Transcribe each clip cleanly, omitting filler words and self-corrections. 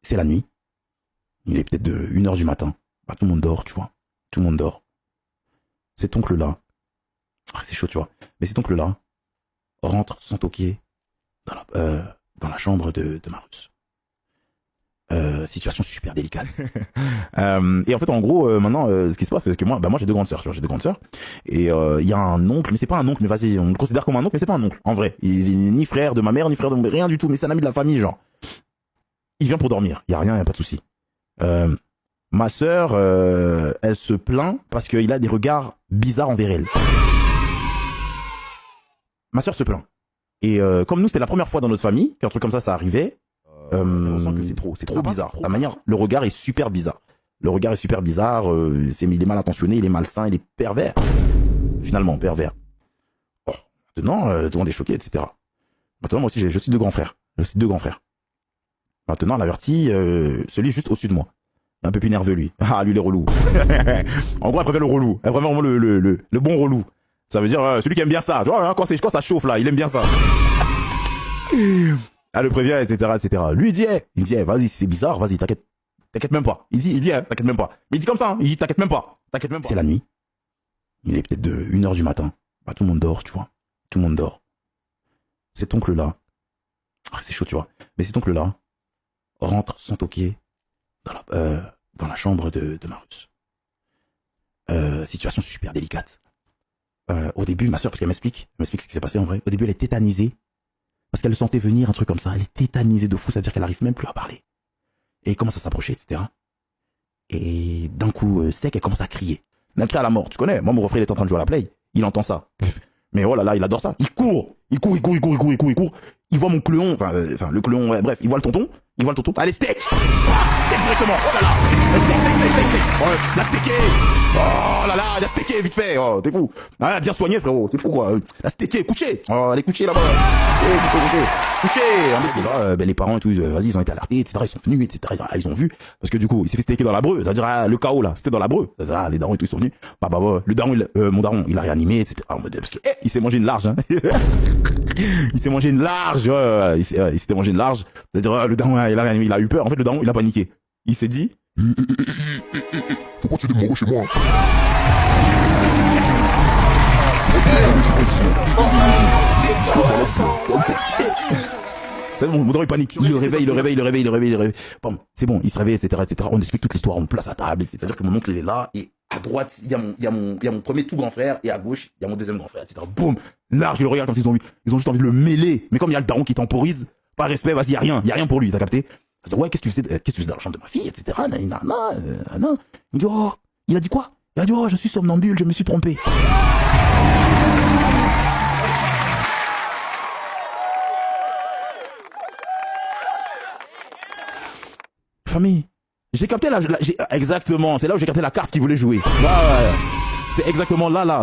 C'est la nuit. Il est peut-être de 1h du matin. Bah, tout le monde dort, tu vois. Tout le monde dort. Cet oncle-là, c'est chaud, tu vois, mais cet oncle-là rentre sans toquer dans la chambre de ma russe. Situation super délicate. Et en fait, en gros, maintenant, ce qui se passe, c'est que moi j'ai deux grandes sœurs, tu vois, j'ai deux grandes sœurs. Et il y a un oncle, mais c'est pas un oncle, mais vas-y, on le considère comme un oncle, mais c'est pas un oncle, en vrai. Il est ni frère de ma mère, ni frère de rien du tout, mais c'est un ami de la famille, genre. Il vient pour dormir, il y a rien, il y a pas de souci. Ma sœur, elle se plaint parce qu'il a des regards bizarres envers elle. Ma sœur se plaint. Et comme nous, c'était la première fois dans notre famille qu'un truc comme ça arrivait, on sent que c'est trop bizarre. La manière, le regard est super bizarre. Le regard est super bizarre, il est mal intentionné, il est malsain, il est pervers. Finalement, pervers. Oh, maintenant, tout le monde est choqué, etc. Maintenant, moi aussi, je suis deux grands frères. Je suis deux grands frères. Maintenant, elle avertit celui juste au-dessus de moi. Un peu plus nerveux, lui. Ah, lui, il est relou. En gros, elle préfère le relou. Elle préfère vraiment le bon relou. Ça veut dire celui qui aime bien ça. Tu vois, hein, quand ça chauffe, là, il aime bien ça. Elle le prévient, etc., etc. Lui, il dit, vas-y, c'est bizarre, vas-y, t'inquiète même pas. Il dit, t'inquiète même pas. Mais il dit comme ça, hein, il dit, t'inquiète même pas. C'est la nuit. Il est peut-être de 1h du matin. Bah, tout le monde dort, tu vois. Tout le monde dort. Cet oncle-là, c'est chaud, tu vois, mais cet oncle-là rentre sans toquer dans la chambre de ma russe. Situation super délicate. Au début, ma soeur, parce qu'elle m'explique ce qui s'est passé en vrai. Au début, elle est tétanisée. Parce qu'elle le sentait venir, un truc comme ça. Elle est tétanisée de fou, c'est-à-dire qu'elle arrive même plus à parler. Et elle commence à s'approcher, etc. Et d'un coup, sec, elle commence à crier. Elle crie à la mort, tu connais. Moi, mon refrain, il est en train de jouer à la play. Il entend ça. Mais oh là là, il adore ça. Il court. Il voit mon cléon, enfin, le cléon, ouais, bref, il voit le tonton. Allez, steak! Steak directement! Oh là là! Steak! Oh, la steaké! Oh là là, la steaké, vite fait! Oh, t'es fou! Ah, bien soigné, frérot! T'es fou, quoi! La steaké, couché! Oh, elle est couchée là-bas! Couché! Les parents et tout, vas-y, ils ont été alertés, etc. Ils sont venus, etc. Ils ont vu. Parce que du coup, il s'est fait steaker dans la breu. C'est-à-dire, le chaos, là, c'était dans la breu. Les darons et tout, ils sont venus. Le daron, mon daron, il a réanimé, etc. Parce que, il s'est mangé une large, hein. Il s'est mangé une large, il s'était mangé une large. C'est-à-dire, le daron, il a eu peur. En fait, le daron, il a paniqué. Il s'est dit, faut pas t'aider de chez moi. C'est bon, mon daron, il panique. Il le réveille. Bon, c'est bon, il se réveille, etc., etc. On explique toute l'histoire, on place à table, etc. C'est-à-dire que mon oncle, il est là, et à droite, il y a mon premier tout grand frère, et à gauche, il y a mon deuxième grand frère, etc. Boum, large, je le regarde comme s'ils ont juste envie de le mêler. Mais comme il y a le daron qui temporise, par respect, vas-y, y a rien pour lui, t'as capté? Je dis, ouais, qu'est-ce que tu faisais dans la chambre de ma fille, etc. Il me dit, oh, il a dit quoi? Il a dit, oh, je suis somnambule, je me suis trompé. Famille, j'ai capté exactement, c'est là où j'ai capté la carte qu'il voulait jouer. Ouais. C'est exactement là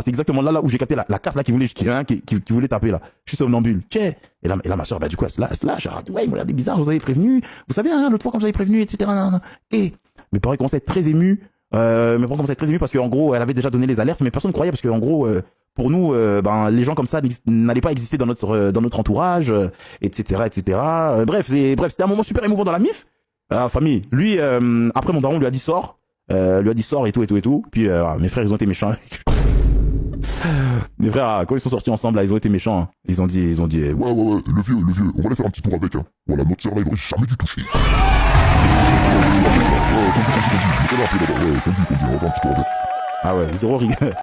où j'ai capté la carte là qui voulait taper là. Je suis somnambule. Tchè. Et là ma soeur, bah du coup elle se lâche. Ouais, il m'a regardé bizarre, je vous avais prévenu. Vous savez, hein, l'autre fois quand j'avais prévenu, etc. Et mes parents commençaient à être très émus. Parce qu'en gros, elle avait déjà donné les alertes, mais personne ne croyait parce qu'en gros, pour nous, les gens comme ça n'allaient pas exister dans notre entourage, etc., etc. Bref, c'était un moment super émouvant dans la MIF. Famille. Lui, après mon daron lui a dit sors. Et tout. Puis mes frères, ils ont été méchants avec lui. Mes frères, quand ils sont sortis ensemble, là, ils ont été méchants. Hein. Ils ont dit. Ouais, le vieux, on va aller faire un petit tour avec. Hein. Voilà, notre sœur là, il aurait jamais dû toucher. Ah ouais, zéro rigueur.